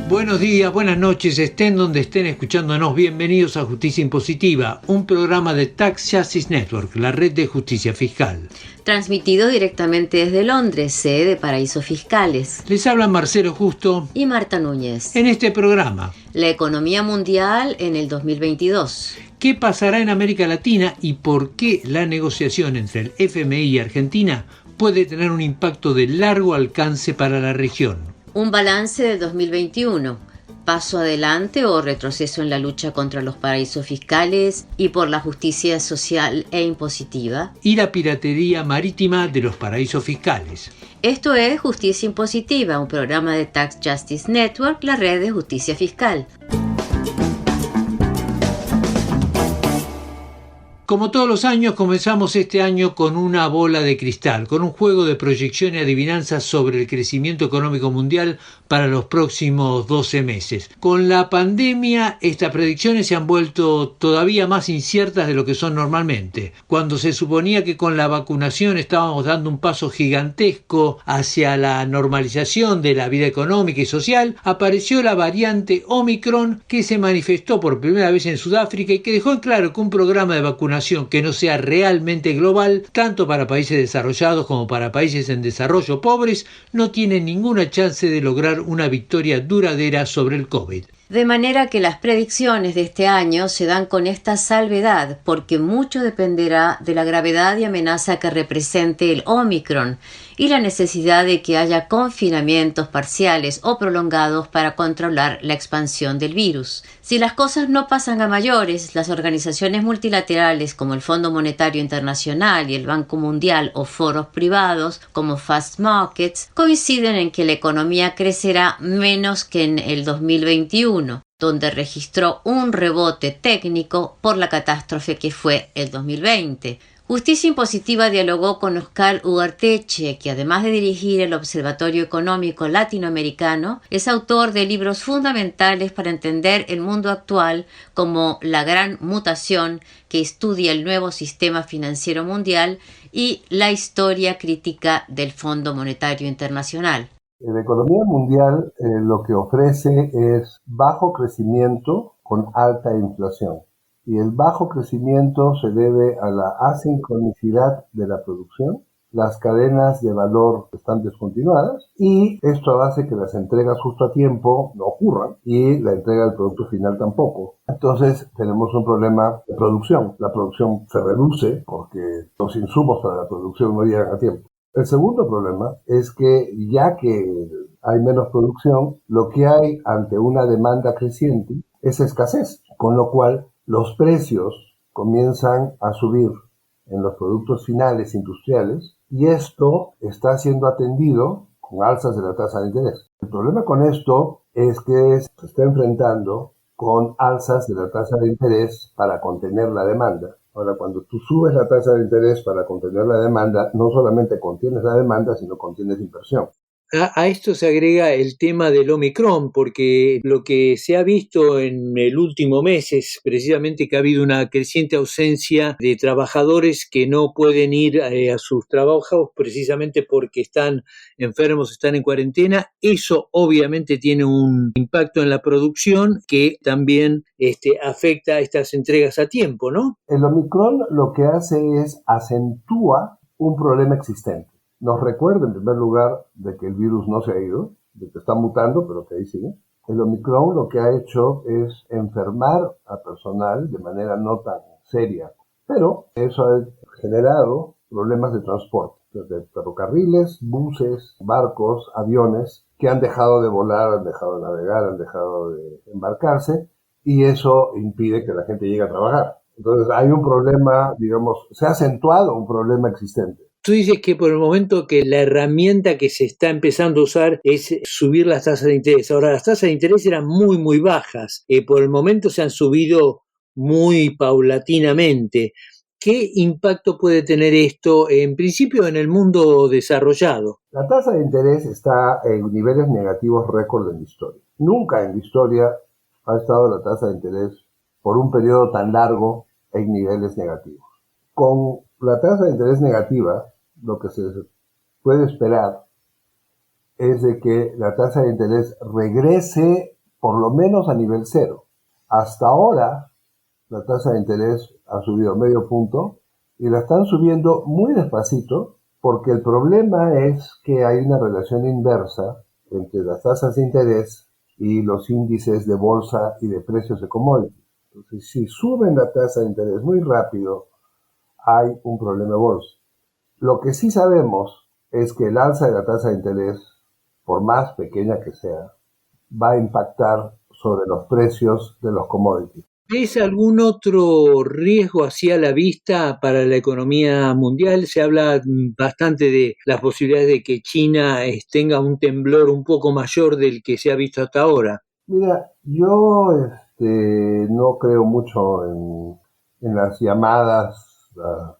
Buenos días, buenas noches, estén donde estén escuchándonos. Bienvenidos a Justicia Impositiva, un programa de Tax Justice Network, la red de justicia fiscal. Transmitido directamente desde Londres, sede de Paraísos Fiscales. Les hablan Marcelo Justo y Marta Núñez. En este programa, la economía mundial en el 2022. ¿Qué pasará en América Latina y por qué la negociación entre el FMI y Argentina puede tener un impacto de largo alcance para la región? Un balance del 2021. ¿Paso adelante o retroceso en la lucha contra los paraísos fiscales y por la justicia social e impositiva? Y la piratería marítima de los paraísos fiscales. Esto es Justicia Impositiva, un programa de Tax Justice Network, la red de justicia fiscal. Como todos los años, comenzamos este año con una bola de cristal, con un juego de proyección y adivinanzas sobre el crecimiento económico mundial para los próximos 12 meses. Con la pandemia, estas predicciones se han vuelto todavía más inciertas de lo que son normalmente. Cuando se suponía que con la vacunación estábamos dando un paso gigantesco hacia la normalización de la vida económica y social, apareció la variante Omicron que se manifestó por primera vez en Sudáfrica y que dejó en claro que un programa de vacunación que no sea realmente global, tanto para países desarrollados como para países en desarrollo pobres, no tiene ninguna chance de lograr una victoria duradera sobre el COVID. De manera que las predicciones de este año se dan con esta salvedad, porque mucho dependerá de la gravedad y amenaza que represente el Omicron y la necesidad de que haya confinamientos parciales o prolongados para controlar la expansión del virus. Si las cosas no pasan a mayores, las organizaciones multilaterales como el Fondo Monetario Internacional y el Banco Mundial o foros privados como Fast Markets coinciden en que la economía crecerá menos que en el 2021. Donde registró un rebote técnico por la catástrofe que fue el 2020. Justicia Impositiva dialogó con Oscar Ugarteche, que además de dirigir el Observatorio Económico Latinoamericano, es autor de libros fundamentales para entender el mundo actual, como La Gran Mutación, que estudia el nuevo sistema financiero mundial, y La Historia Crítica del Fondo Monetario Internacional. La economía mundial lo que ofrece es bajo crecimiento con alta inflación. Y el bajo crecimiento se debe a la asincronicidad de la producción. Las cadenas de valor están descontinuadas y esto hace que las entregas justo a tiempo no ocurran y la entrega del producto final tampoco. Entonces tenemos un problema de producción. La producción se reduce porque los insumos para la producción no llegan a tiempo. El segundo problema es que ya que hay menos producción, lo que hay ante una demanda creciente es escasez, con lo cual los precios comienzan a subir en los productos finales industriales y esto está siendo atendido con alzas de la tasa de interés. El problema con esto es que se está enfrentando con alzas de la tasa de interés para contener la demanda. Ahora, cuando tú subes la tasa de interés para contener la demanda, no solamente contienes la demanda, sino contienes inversión. A esto se agrega el tema del Omicron, porque lo que se ha visto en el último mes es precisamente que ha habido una creciente ausencia de trabajadores que no pueden ir a sus trabajos precisamente porque están enfermos, están en cuarentena. Eso obviamente tiene un impacto en la producción que también afecta a estas entregas a tiempo, ¿no? El Omicron lo que hace es acentúa un problema existente. Nos recuerda en primer lugar de que el virus no se ha ido, de que está mutando, pero que ahí sigue. El Omicron lo que ha hecho es enfermar a personal de manera no tan seria, pero eso ha generado problemas de transporte, desde ferrocarriles, buses, barcos, aviones, que han dejado de volar, han dejado de navegar, han dejado de embarcarse, y eso impide que la gente llegue a trabajar. Entonces hay un problema, digamos, se ha acentuado un problema existente. Tú dices que por el momento que la herramienta que se está empezando a usar es subir las tasas de interés. Ahora, las tasas de interés eran muy, muy bajas. Por el momento se han subido muy paulatinamente. ¿Qué impacto puede tener esto, en principio, en el mundo desarrollado? La tasa de interés está en niveles negativos récord en la historia. Nunca en la historia ha estado la tasa de interés por un periodo tan largo en niveles negativos. Con la tasa de interés negativa, lo que se puede esperar es de que la tasa de interés regrese por lo menos a nivel cero. Hasta ahora, la tasa de interés ha subido medio punto y la están subiendo muy despacito porque el problema es que hay una relación inversa entre las tasas de interés y los índices de bolsa y de precios de commodities. Entonces, si suben la tasa de interés muy rápido, hay un problema de bolsa. Lo que sí sabemos es que el alza de la tasa de interés, por más pequeña que sea, va a impactar sobre los precios de los commodities. ¿Es algún otro riesgo hacia la vista para la economía mundial? Se habla bastante de las posibilidades de que China tenga un temblor un poco mayor del que se ha visto hasta ahora. Mira, yo no creo mucho en las llamadas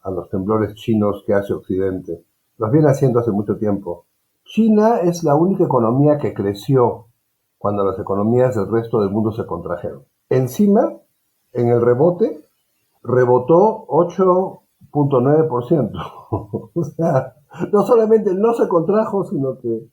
a los temblores chinos que hace Occidente. Los viene haciendo hace mucho tiempo. China es la única economía que creció cuando las economías del resto del mundo se contrajeron. Encima, en el rebote, rebotó 8.9%. O sea, no solamente no se contrajo, sino que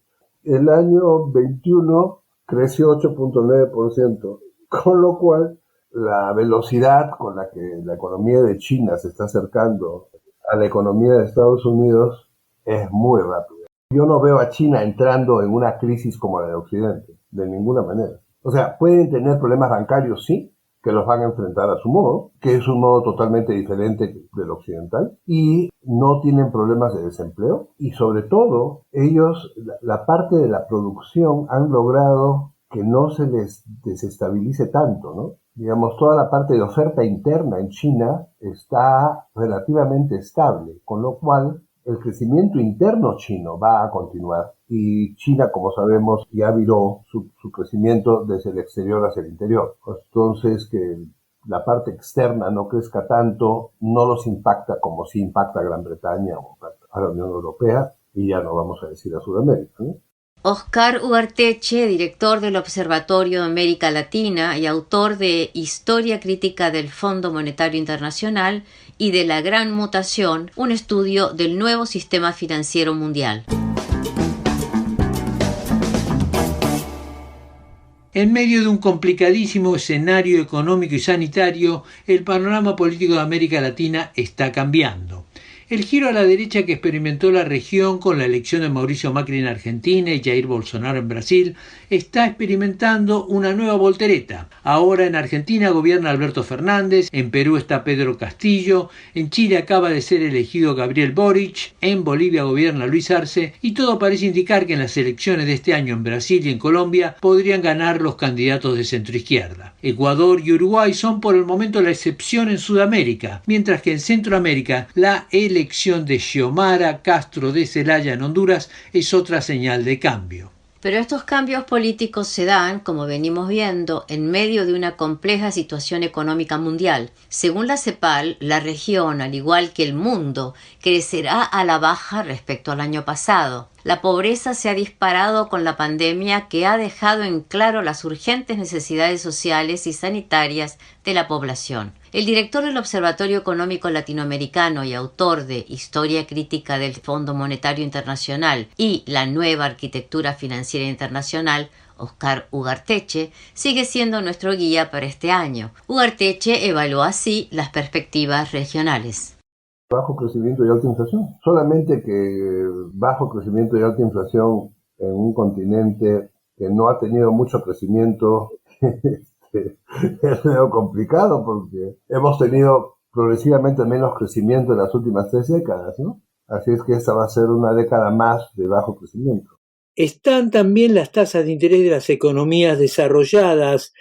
el año 21 creció 8.9%, con lo cual la velocidad con la que la economía de China se está acercando a la economía de Estados Unidos es muy rápida. Yo no veo a China entrando en una crisis como la de Occidente, de ninguna manera. O sea, pueden tener problemas bancarios, sí, que los van a enfrentar a su modo, que es un modo totalmente diferente del occidental, y no tienen problemas de desempleo, y sobre todo, ellos, la parte de la producción, han logrado que no se les desestabilice tanto, ¿no? Digamos, toda la parte de oferta interna en China está relativamente estable, con lo cual el crecimiento interno chino va a continuar y China, como sabemos, ya viró su crecimiento desde el exterior hacia el interior. Entonces, que la parte externa no crezca tanto, no los impacta como si impacta a Gran Bretaña o a la Unión Europea, y ya no vamos a decir a Sudamérica, ¿no? Oscar Ugarteche, director del Observatorio de América Latina y autor de Historia Crítica del Fondo Monetario Internacional y de la Gran Mutación, un estudio del nuevo sistema financiero mundial. En medio de un complicadísimo escenario económico y sanitario, el panorama político de América Latina está cambiando. El giro a la derecha que experimentó la región con la elección de Mauricio Macri en Argentina y Jair Bolsonaro en Brasil está experimentando una nueva voltereta. Ahora en Argentina gobierna Alberto Fernández, en Perú está Pedro Castillo, en Chile acaba de ser elegido Gabriel Boric, en Bolivia gobierna Luis Arce y todo parece indicar que en las elecciones de este año en Brasil y en Colombia podrían ganar los candidatos de centroizquierda. Ecuador y Uruguay son por el momento la excepción en Sudamérica, mientras que en Centroamérica la elección de Xiomara Castro de Zelaya en Honduras es otra señal de cambio. Pero estos cambios políticos se dan, como venimos viendo, en medio de una compleja situación económica mundial. Según la CEPAL, la región, al igual que el mundo, crecerá a la baja respecto al año pasado. La pobreza se ha disparado con la pandemia que ha dejado en claro las urgentes necesidades sociales y sanitarias de la población. El director del Observatorio Económico Latinoamericano y autor de Historia Crítica del Fondo Monetario Internacional y La Nueva Arquitectura Financiera Internacional, Oscar Ugarteche, sigue siendo nuestro guía para este año. Ugarteche evaluó así las perspectivas regionales. Bajo crecimiento y alta inflación. Solamente que bajo crecimiento y alta inflación en un continente que no ha tenido mucho crecimiento es medio complicado porque hemos tenido progresivamente menos crecimiento en las últimas 3 décadas, ¿no? Así es que esta va a ser una década más de bajo crecimiento. Están también las tasas de interés de las economías desarrolladas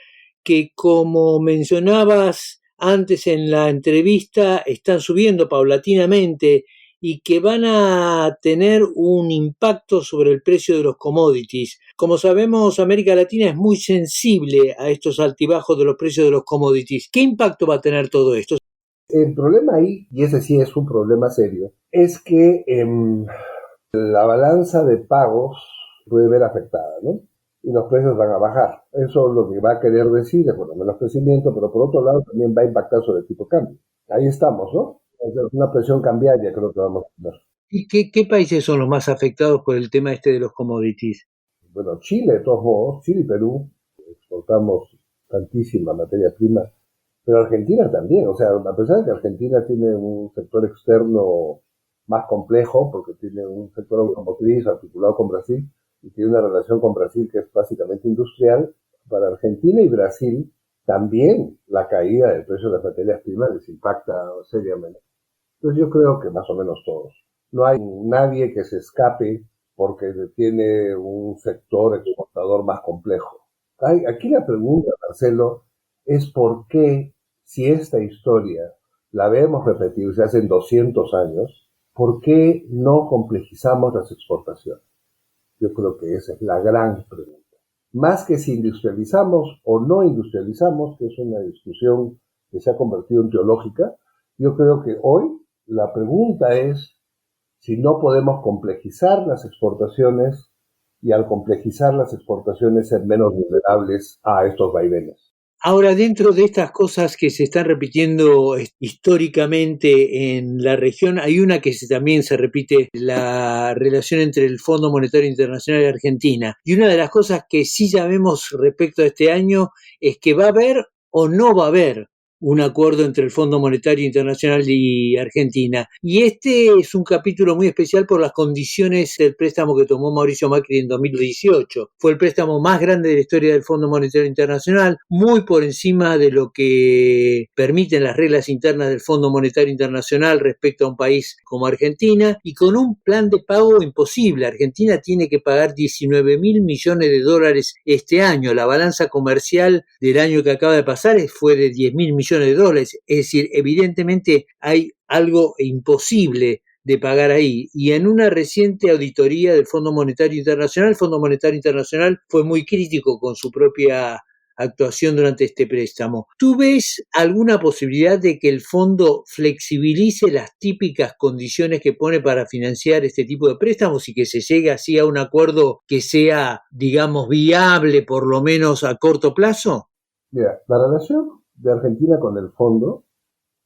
que, como mencionabas antes en la entrevista, están subiendo paulatinamente y que van a tener un impacto sobre el precio de los commodities. Como sabemos, América Latina es muy sensible a estos altibajos de los precios de los commodities. ¿Qué impacto va a tener todo esto? El problema ahí, y ese sí es un problema serio, es que la balanza de pagos puede ver afectada, ¿no? Y los precios van a bajar. Eso es lo que va a querer decir, por lo menos crecimiento, pero por otro lado también va a impactar sobre el tipo de cambio. Ahí estamos, ¿no? Es una presión cambiaria creo que vamos a tener. ¿Y qué países son los más afectados por el tema de los commodities? Bueno, Chile, de todos modos, Chile y Perú, exportamos tantísima materia prima, pero Argentina también, o sea, a pesar de que Argentina tiene un sector externo más complejo, porque tiene un sector automotriz articulado con Brasil, y tiene una relación con Brasil que es básicamente industrial, para Argentina y Brasil también la caída del precio de las materias primas les impacta seriamente. Entonces yo creo que más o menos todos. No hay nadie que se escape porque tiene un sector exportador más complejo. Aquí la pregunta, Marcelo, es por qué, si esta historia la vemos repetirse hace 200 años, ¿por qué no complejizamos las exportaciones? Yo creo que esa es la gran pregunta. Más que si industrializamos o no industrializamos, que es una discusión que se ha convertido en teológica, yo creo que hoy la pregunta es si no podemos complejizar las exportaciones y al complejizar las exportaciones ser menos vulnerables a estos vaivenes. Ahora, dentro de estas cosas que se están repitiendo históricamente en la región, hay una que también se repite, la relación entre el Fondo Monetario Internacional y Argentina. Y una de las cosas que sí sabemos respecto a este año es que va a haber o no va a haber un acuerdo entre el Fondo Monetario Internacional y Argentina. Y este es un capítulo muy especial por las condiciones del préstamo que tomó Mauricio Macri en 2018. Fue el préstamo más grande de la historia del Fondo Monetario Internacional, muy por encima de lo que permiten las reglas internas del Fondo Monetario Internacional respecto a un país como Argentina, y con un plan de pago imposible. Argentina tiene que pagar 19.000 millones de dólares este año. La balanza comercial del año que acaba de pasar fue de 10.000 millones de dólares, es decir, evidentemente hay algo imposible de pagar ahí. Y en una reciente auditoría del Fondo Monetario Internacional, el Fondo Monetario Internacional fue muy crítico con su propia actuación durante este préstamo. ¿Tú ves alguna posibilidad de que el fondo flexibilice las típicas condiciones que pone para financiar este tipo de préstamos y que se llegue así a un acuerdo que sea, digamos, viable por lo menos a corto plazo? Mira, la relación de Argentina con el fondo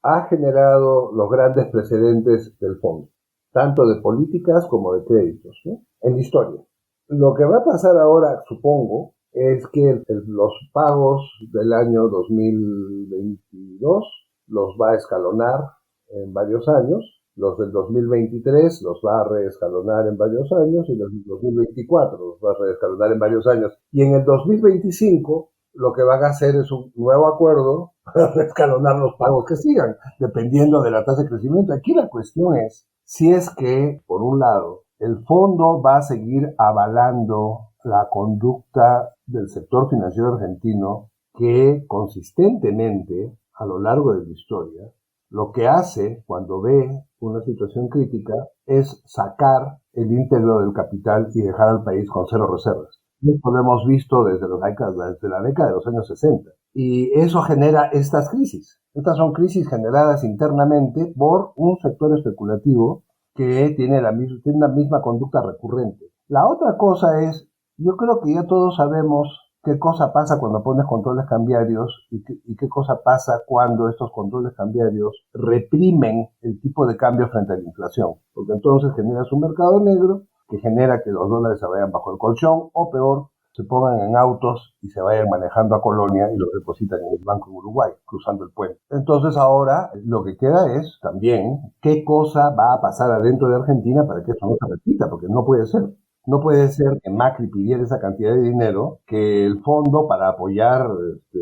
ha generado los grandes precedentes del fondo, tanto de políticas como de créditos, ¿no? En la historia. Lo que va a pasar ahora, supongo, es que los pagos del año 2022 los va a escalonar en varios años, los del 2023 los va a reescalonar en varios años y los del 2024 los va a reescalonar en varios años. Y en el 2025 lo que van a hacer es un nuevo acuerdo para reescalonar los pagos que sigan, dependiendo de la tasa de crecimiento. Aquí la cuestión es si es que, por un lado, el fondo va a seguir avalando la conducta del sector financiero argentino que consistentemente, a lo largo de la historia, lo que hace cuando ve una situación crítica es sacar el íntegro del capital y dejar al país con cero reservas. Esto lo hemos visto desde la década de los años 60. Y eso genera estas crisis. Estas son crisis generadas internamente por un sector especulativo que tiene una misma conducta recurrente. La otra cosa es, yo creo que ya todos sabemos qué cosa pasa cuando pones controles cambiarios y qué cosa pasa cuando estos controles cambiarios reprimen el tipo de cambio frente a la inflación. Porque entonces generas un mercado negro que genera que los dólares se vayan bajo el colchón o peor, se pongan en autos y se vayan manejando a Colonia y los depositan en el banco en Uruguay, cruzando el puente. Entonces ahora lo que queda es también qué cosa va a pasar adentro de Argentina para que esto no se repita, porque no puede ser. No puede ser que Macri pidiera esa cantidad de dinero, que el fondo para apoyar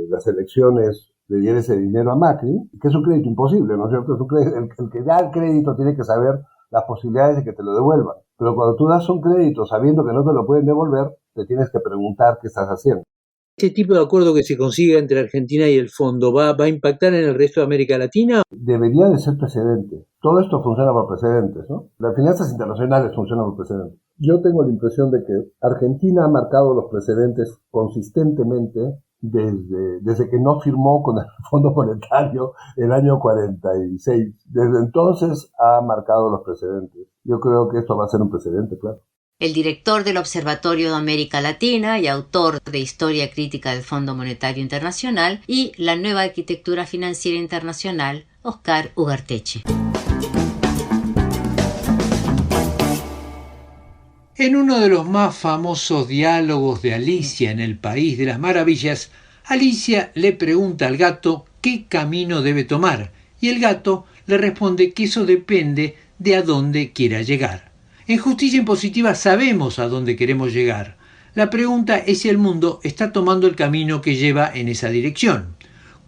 las elecciones le diera ese dinero a Macri, que es un crédito imposible, ¿no es cierto? Es un crédito, el que da el crédito tiene que saber las posibilidades de que te lo devuelvan. Pero cuando tú das un crédito sabiendo que no te lo pueden devolver, te tienes que preguntar qué estás haciendo. ¿Este tipo de acuerdo que se consiga entre Argentina y el fondo va a impactar en el resto de América Latina? Debería de ser precedente. Todo esto funciona por precedentes, ¿no? Las finanzas internacionales funcionan por precedentes. Yo tengo la impresión de que Argentina ha marcado los precedentes consistentemente desde que no firmó con el Fondo Monetario el año 46. Desde entonces ha marcado los precedentes. Yo creo que esto va a ser un precedente, claro. El director del Observatorio de América Latina y autor de Historia Crítica del Fondo Monetario Internacional y La Nueva Arquitectura Financiera Internacional, Oscar Ugarteche. En uno de los más famosos diálogos de Alicia en el País de las Maravillas, Alicia le pregunta al gato qué camino debe tomar y el gato le responde que eso depende de a dónde quiera llegar. En Justicia Impositiva sabemos a dónde queremos llegar. La pregunta es si el mundo está tomando el camino que lleva en esa dirección.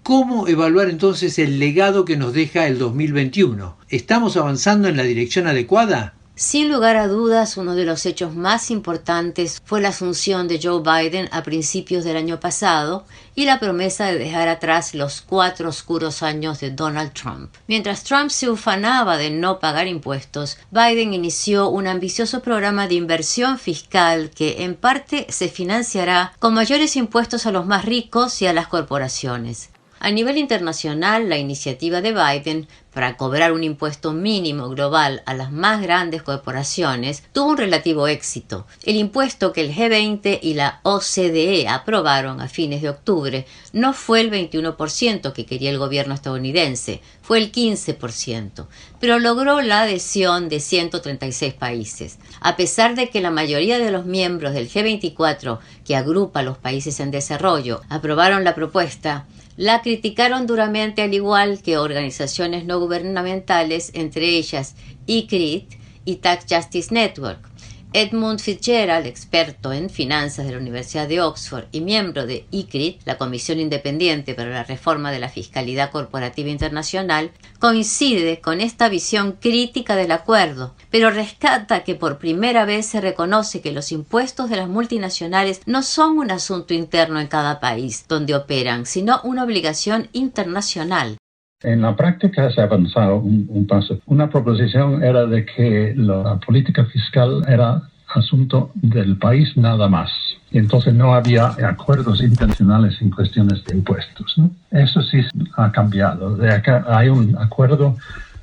¿Cómo evaluar entonces el legado que nos deja el 2021? ¿Estamos avanzando en la dirección adecuada? Sin lugar a dudas, uno de los hechos más importantes fue la asunción de Joe Biden a principios del año pasado y la promesa de dejar atrás los 4 oscuros años de Donald Trump. Mientras Trump se ufanaba de no pagar impuestos, Biden inició un ambicioso programa de inversión fiscal que en parte se financiará con mayores impuestos a los más ricos y a las corporaciones. A nivel internacional, la iniciativa de Biden para cobrar un impuesto mínimo global a las más grandes corporaciones tuvo un relativo éxito. El impuesto que el G20 y la OCDE aprobaron a fines de octubre no fue el 21% que quería el gobierno estadounidense, fue el 15%, pero logró la adhesión de 136 países. A pesar de que la mayoría de los miembros del G24, que agrupa a los países en desarrollo, aprobaron la propuesta, la criticaron duramente, al igual que organizaciones no gubernamentales, entre ellas ICRIT y Tax Justice Network. Edmund Fitzgerald, experto en finanzas de la Universidad de Oxford y miembro de ICRIT, la Comisión Independiente para la Reforma de la Fiscalidad Corporativa Internacional, coincide con esta visión crítica del acuerdo, pero rescata que por primera vez se reconoce que los impuestos de las multinacionales no son un asunto interno en cada país donde operan, sino una obligación internacional. En la práctica se ha avanzado un paso. Una proposición era de que la política fiscal era asunto del país nada más. Y entonces no había acuerdos internacionales en cuestiones de impuestos, ¿no? Eso sí ha cambiado. De acá hay un acuerdo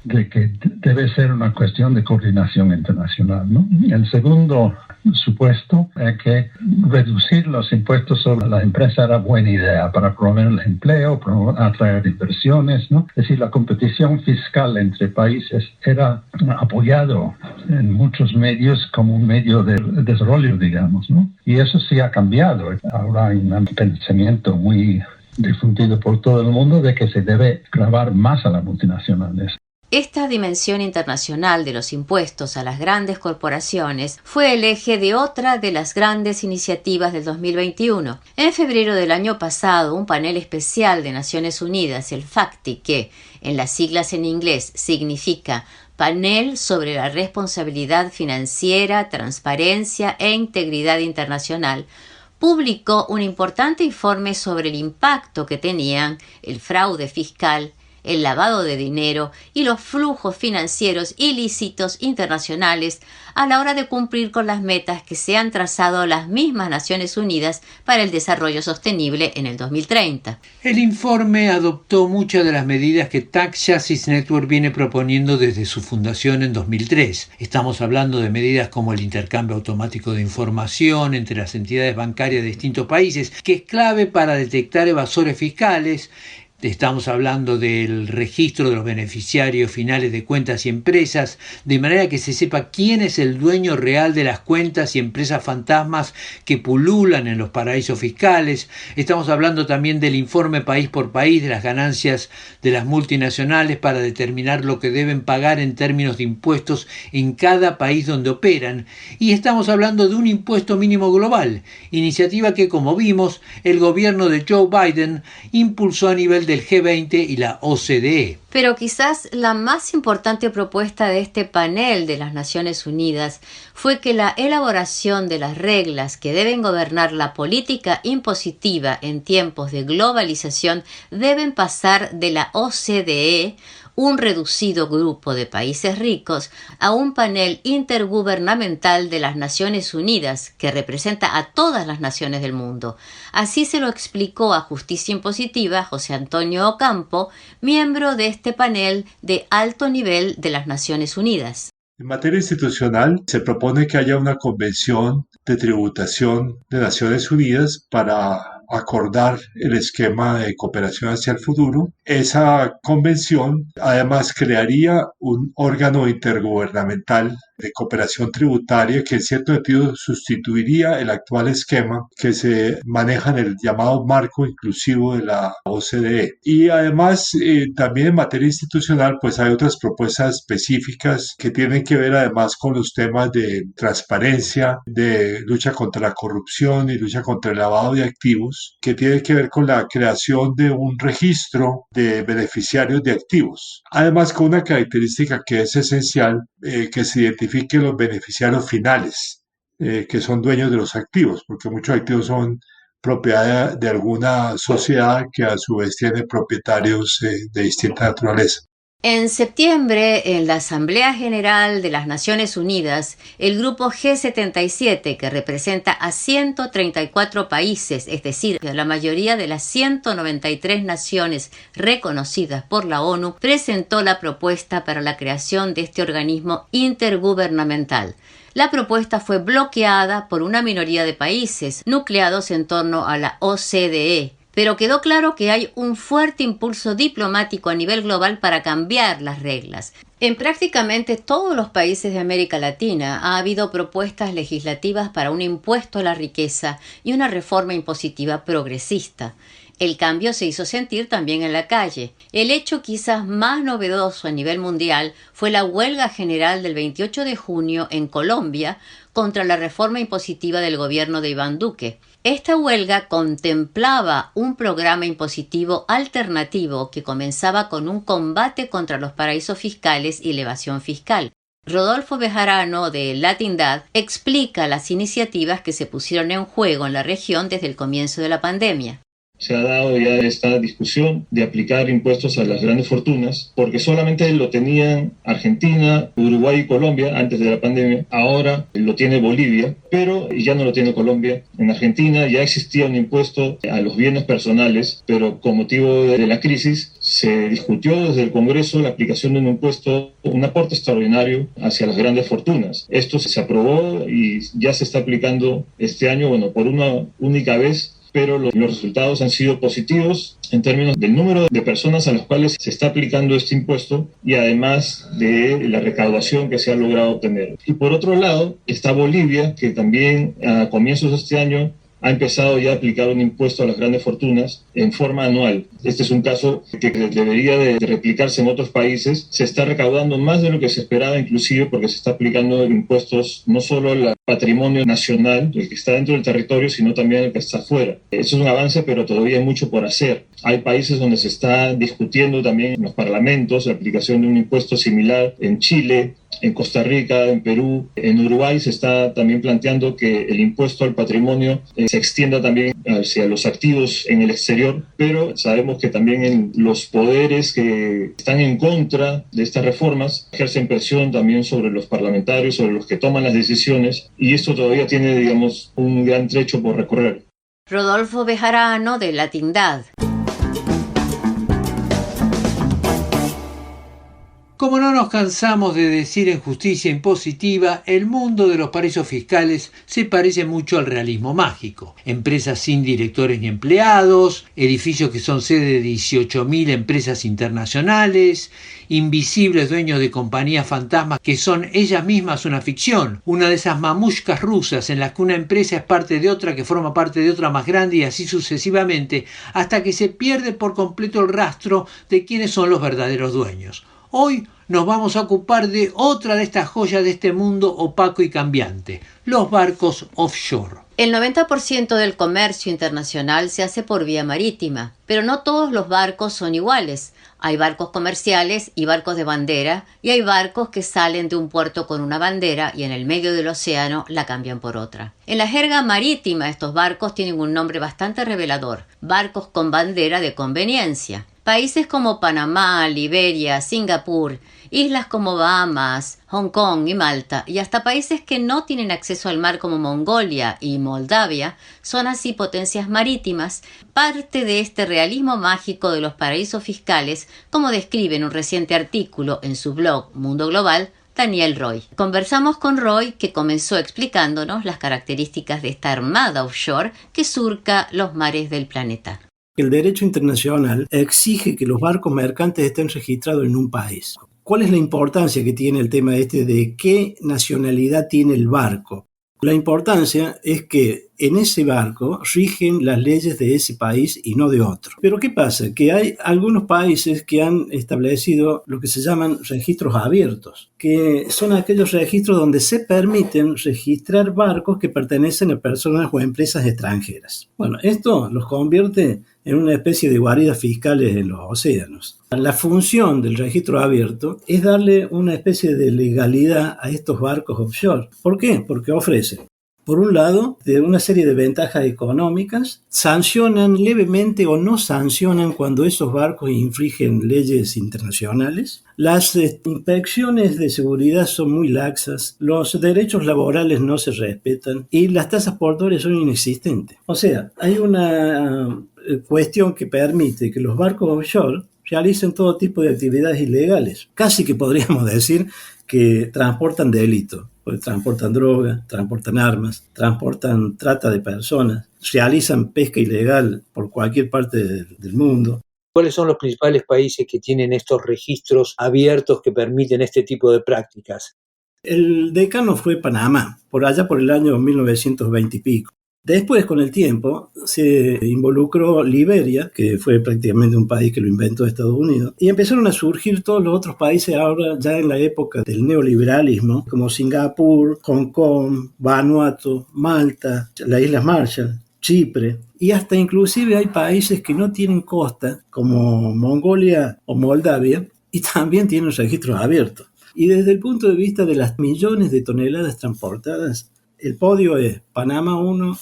de que debe ser una cuestión de coordinación internacional, ¿no? El segundo supuesto es que reducir los impuestos sobre las empresas era buena idea para promover el empleo, atraer inversiones, ¿no? Es decir, la competición fiscal entre países era apoyado en muchos medios como un medio de desarrollo, digamos, ¿no? Y eso sí ha cambiado. Ahora hay un pensamiento muy difundido por todo el mundo de que se debe gravar más a las multinacionales. Esta dimensión internacional de los impuestos a las grandes corporaciones fue el eje de otra de las grandes iniciativas del 2021. En febrero del año pasado, un panel especial de Naciones Unidas, el FACTI, que en las siglas en inglés significa Panel sobre la Responsabilidad Financiera, Transparencia e Integridad Internacional, publicó un importante informe sobre el impacto que tenían el fraude fiscal, el lavado de dinero y los flujos financieros ilícitos internacionales a la hora de cumplir con las metas que se han trazado las mismas Naciones Unidas para el Desarrollo Sostenible en el 2030. El informe adoptó muchas de las medidas que Tax Justice Network viene proponiendo desde su fundación en 2003. Estamos hablando de medidas como el intercambio automático de información entre las entidades bancarias de distintos países, que es clave para detectar evasores fiscales. Estamos hablando del registro de los beneficiarios finales de cuentas y empresas, de manera que se sepa quién es el dueño real de las cuentas y empresas fantasmas que pululan en los paraísos fiscales. Estamos hablando también del informe país por país de las ganancias de las multinacionales para determinar lo que deben pagar en términos de impuestos en cada país donde operan. Y estamos hablando de un impuesto mínimo global, iniciativa que, como vimos, el gobierno de Joe Biden impulsó a nivel del G20 y la OCDE. Pero quizás la más importante propuesta de este panel de las Naciones Unidas fue que la elaboración de las reglas que deben gobernar la política impositiva en tiempos de globalización deben pasar de la OCDE, un reducido grupo de países ricos, a un panel intergubernamental de las Naciones Unidas que representa a todas las naciones del mundo. Así se lo explicó a Justicia Impositiva José Antonio Ocampo, miembro de este panel de alto nivel de las Naciones Unidas. En materia institucional, se propone que haya una convención de tributación de Naciones Unidas para acordar el esquema de cooperación hacia el futuro. Esa convención además crearía un órgano intergubernamental de cooperación tributaria que en cierto sentido sustituiría el actual esquema que se maneja en el llamado marco inclusivo de la OCDE. Y además también en materia institucional pues hay otras propuestas específicas que tienen que ver además con los temas de transparencia, de lucha contra la corrupción y lucha contra el lavado de activos, que tienen que ver con la creación de un registro de beneficiarios de activos. Además con una característica que es esencial, que se identifiquen los beneficiarios finales, que son dueños de los activos, porque muchos activos son propiedad de alguna sociedad que a su vez tiene propietarios de distinta naturaleza. En septiembre, en la Asamblea General de las Naciones Unidas, el grupo G77, que representa a 134 países, es decir, la mayoría de las 193 naciones reconocidas por la ONU, presentó la propuesta para la creación de este organismo intergubernamental. La propuesta fue bloqueada por una minoría de países nucleados en torno a la OCDE, pero quedó claro que hay un fuerte impulso diplomático a nivel global para cambiar las reglas. En prácticamente todos los países de América Latina ha habido propuestas legislativas para un impuesto a la riqueza y una reforma impositiva progresista. El cambio se hizo sentir también en la calle. El hecho quizás más novedoso a nivel mundial fue la huelga general del 28 de junio en Colombia contra la reforma impositiva del gobierno de Iván Duque. Esta huelga contemplaba un programa impositivo alternativo que comenzaba con un combate contra los paraísos fiscales y la evasión fiscal. Rodolfo Bejarano, de Latindad, explica las iniciativas que se pusieron en juego en la región desde el comienzo de la pandemia. Se ha dado ya esta discusión de aplicar impuestos a las grandes fortunas, porque solamente lo tenían Argentina, Uruguay y Colombia antes de la pandemia. Ahora lo tiene Bolivia, pero ya no lo tiene Colombia. En Argentina ya existía un impuesto a los bienes personales, pero con motivo de la crisis se discutió desde el Congreso la aplicación de un impuesto, un aporte extraordinario hacia las grandes fortunas. Esto se aprobó y ya se está aplicando este año, por una única vez, pero los resultados han sido positivos en términos del número de personas a las cuales se está aplicando este impuesto y además de la recaudación que se ha logrado obtener. Y por otro lado está Bolivia, que también a comienzos de este año ha empezado ya a aplicar un impuesto a las grandes fortunas en forma anual. Este es un caso que debería de replicarse en otros países. Se está recaudando más de lo que se esperaba, inclusive porque se está aplicando impuestos no solo al patrimonio nacional, el que está dentro del territorio, sino también el que está afuera. Eso es un avance, pero todavía hay mucho por hacer. Hay países donde se está discutiendo también en los parlamentos la aplicación de un impuesto similar en Chile, en Costa Rica, en Perú, en Uruguay se está también planteando que el impuesto al patrimonio se extienda también hacia los activos en el exterior, pero sabemos que también los poderes que están en contra de estas reformas ejercen presión también sobre los parlamentarios, sobre los que toman las decisiones, y esto todavía tiene, un gran trecho por recorrer. Rodolfo Bejarano, de Latindad. Como no nos cansamos de decir en Justicia Impositiva, el mundo de los paraísos fiscales se parece mucho al realismo mágico. Empresas sin directores ni empleados, edificios que son sede de 18.000 empresas internacionales, invisibles dueños de compañías fantasmas que son ellas mismas una ficción, una de esas mamushkas rusas en las que una empresa es parte de otra que forma parte de otra más grande y así sucesivamente, hasta que se pierde por completo el rastro de quiénes son los verdaderos dueños. Hoy nos vamos a ocupar de otra de estas joyas de este mundo opaco y cambiante, los barcos offshore. El 90% del comercio internacional se hace por vía marítima, pero no todos los barcos son iguales. Hay barcos comerciales y barcos de bandera, y hay barcos que salen de un puerto con una bandera y en el medio del océano la cambian por otra. En la jerga marítima estos barcos tienen un nombre bastante revelador, barcos con bandera de conveniencia. Países como Panamá, Liberia, Singapur, islas como Bahamas, Hong Kong y Malta, y hasta países que no tienen acceso al mar como Mongolia y Moldavia, son así potencias marítimas, parte de este realismo mágico de los paraísos fiscales, como describe en un reciente artículo en su blog Mundo Global Daniel Roy. Conversamos con Roy, que comenzó explicándonos las características de esta armada offshore que surca los mares del planeta. El derecho internacional exige que los barcos mercantes estén registrados en un país. ¿Cuál es la importancia que tiene el tema de qué nacionalidad tiene el barco? La importancia es que en ese barco rigen las leyes de ese país y no de otro. Pero ¿qué pasa? Que hay algunos países que han establecido lo que se llaman registros abiertos, que son aquellos registros donde se permiten registrar barcos que pertenecen a personas o empresas extranjeras. Bueno, esto los convierte en una especie de guaridas fiscales en los océanos. La función del registro abierto es darle una especie de legalidad a estos barcos offshore. ¿Por qué? Porque ofrecen, por un lado, de una serie de ventajas económicas, sancionan levemente o no sancionan cuando esos barcos infringen leyes internacionales. Las inspecciones de seguridad son muy laxas, los derechos laborales no se respetan y las tasas portuarias son inexistentes. O sea, hay una cuestión que permite que los barcos offshore realicen todo tipo de actividades ilegales. Casi que podríamos decir que transportan delito, porque transportan droga, transportan armas, transportan trata de personas, realizan pesca ilegal por cualquier parte del mundo. ¿Cuáles son los principales países que tienen estos registros abiertos que permiten este tipo de prácticas? El decano fue Panamá, por allá por el año 1920 y pico. Después, con el tiempo, se involucró Liberia, que fue prácticamente un país que lo inventó Estados Unidos, y empezaron a surgir todos los otros países ahora ya en la época del neoliberalismo, como Singapur, Hong Kong, Vanuatu, Malta, las Islas Marshall, Chipre, y hasta inclusive hay países que no tienen costa, como Mongolia o Moldavia, y también tienen registros abiertos. Y desde el punto de vista de las millones de toneladas transportadas, el podio es Panamá 1,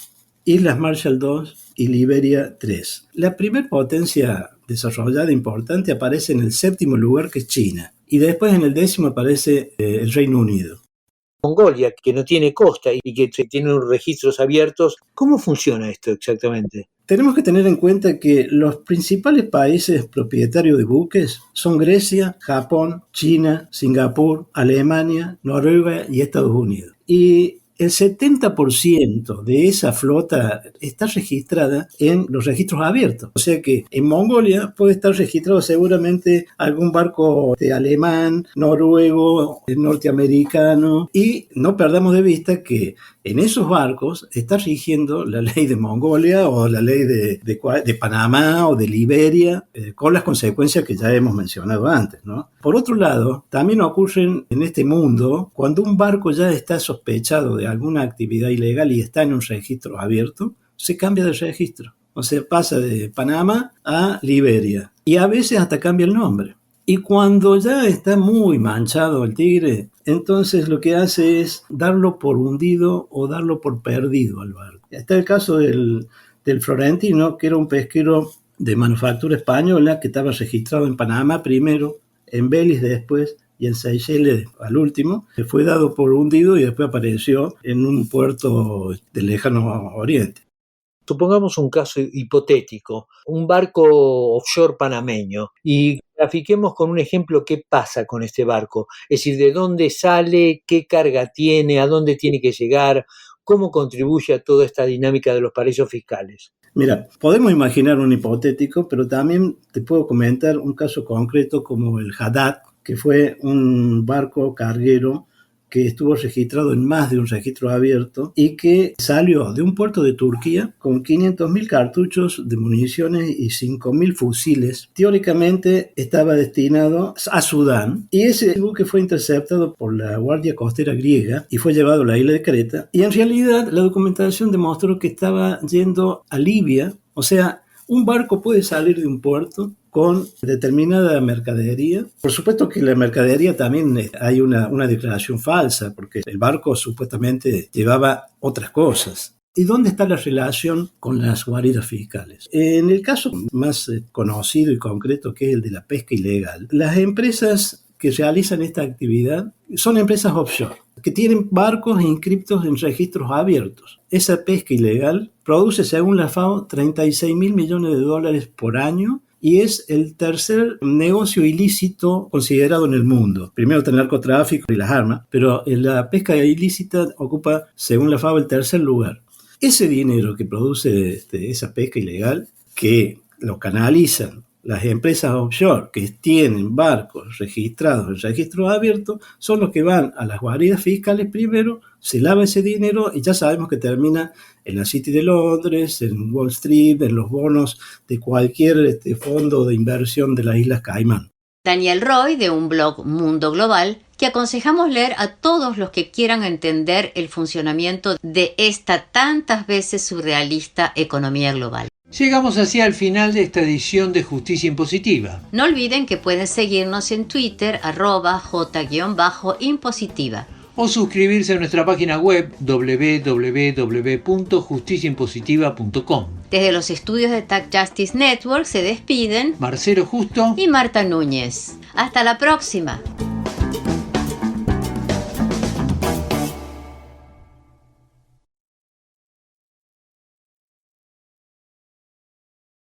Islas Marshall 2 y Liberia 3. La primera potencia desarrollada importante aparece en el 7º lugar, que es China, y después en el 10º aparece el Reino Unido. Mongolia, que no tiene costa y que tiene registros abiertos, ¿cómo funciona esto exactamente? Tenemos que tener en cuenta que los principales países propietarios de buques son Grecia, Japón, China, Singapur, Alemania, Noruega y Estados Unidos. Y el 70% de esa flota está registrada en los registros abiertos. O sea que en Mongolia puede estar registrado seguramente algún barco alemán, noruego, norteamericano. Y no perdamos de vista que en esos barcos está rigiendo la ley de Mongolia o la ley de Panamá o de Liberia, con las consecuencias que ya hemos mencionado antes, ¿no? Por otro lado, también ocurren en este mundo cuando un barco ya está sospechado de alguna actividad ilegal y está en un registro abierto, se cambia de registro. O sea, pasa de Panamá a Liberia y a veces hasta cambia el nombre. Y cuando ya está muy manchado el tigre, entonces lo que hace es darlo por hundido o darlo por perdido al barco. Está el caso del Florentino, que era un pesquero de manufactura española que estaba registrado en Panamá primero, en Belice después y en Seychelles al último. Fue dado por hundido y después apareció en un puerto del lejano oriente. Supongamos un caso hipotético, un barco offshore panameño, y grafiquemos con un ejemplo qué pasa con este barco, es decir, de dónde sale, qué carga tiene, a dónde tiene que llegar, cómo contribuye a toda esta dinámica de los paraísos fiscales. Mira, podemos imaginar un hipotético, pero también te puedo comentar un caso concreto como el Haddad, que fue un barco carguero que estuvo registrado en más de un registro abierto y que salió de un puerto de Turquía con 500.000 cartuchos de municiones y 5.000 fusiles. Teóricamente estaba destinado a Sudán y ese buque fue interceptado por la Guardia Costera griega y fue llevado a la isla de Creta. Y en realidad la documentación demostró que estaba yendo a Libia. O sea, un barco puede salir de un puerto con determinada mercadería. Por supuesto que la mercadería también hay una declaración falsa, porque el barco supuestamente llevaba otras cosas. ¿Y dónde está la relación con las guaridas fiscales? En el caso más conocido y concreto, que es el de la pesca ilegal, las empresas que realizan esta actividad son empresas offshore, que tienen barcos inscriptos en registros abiertos. Esa pesca ilegal produce, según la FAO, $36.000 millones por año y es el tercer negocio ilícito considerado en el mundo. Primero está el narcotráfico y las armas, pero la pesca ilícita ocupa, según la FAO, el tercer lugar. Ese dinero que produce esa pesca ilegal, que lo canalizan las empresas offshore que tienen barcos registrados en registro abierto, son los que van a las guaridas fiscales primero, se lava ese dinero y ya sabemos que termina en la City de Londres, en Wall Street, en los bonos de cualquier fondo de inversión de las Islas Caimán. Daniel Roy, de un blog Mundo Global, que aconsejamos leer a todos los que quieran entender el funcionamiento de esta tantas veces surrealista economía global. Llegamos así al final de esta edición de Justicia Impositiva. No olviden que pueden seguirnos en Twitter, @J_impositiva. O suscribirse a nuestra página web www.justiciaimpositiva.com. Desde los estudios de Tax Justice Network se despiden Marcelo Justo y Marta Núñez. Hasta la próxima.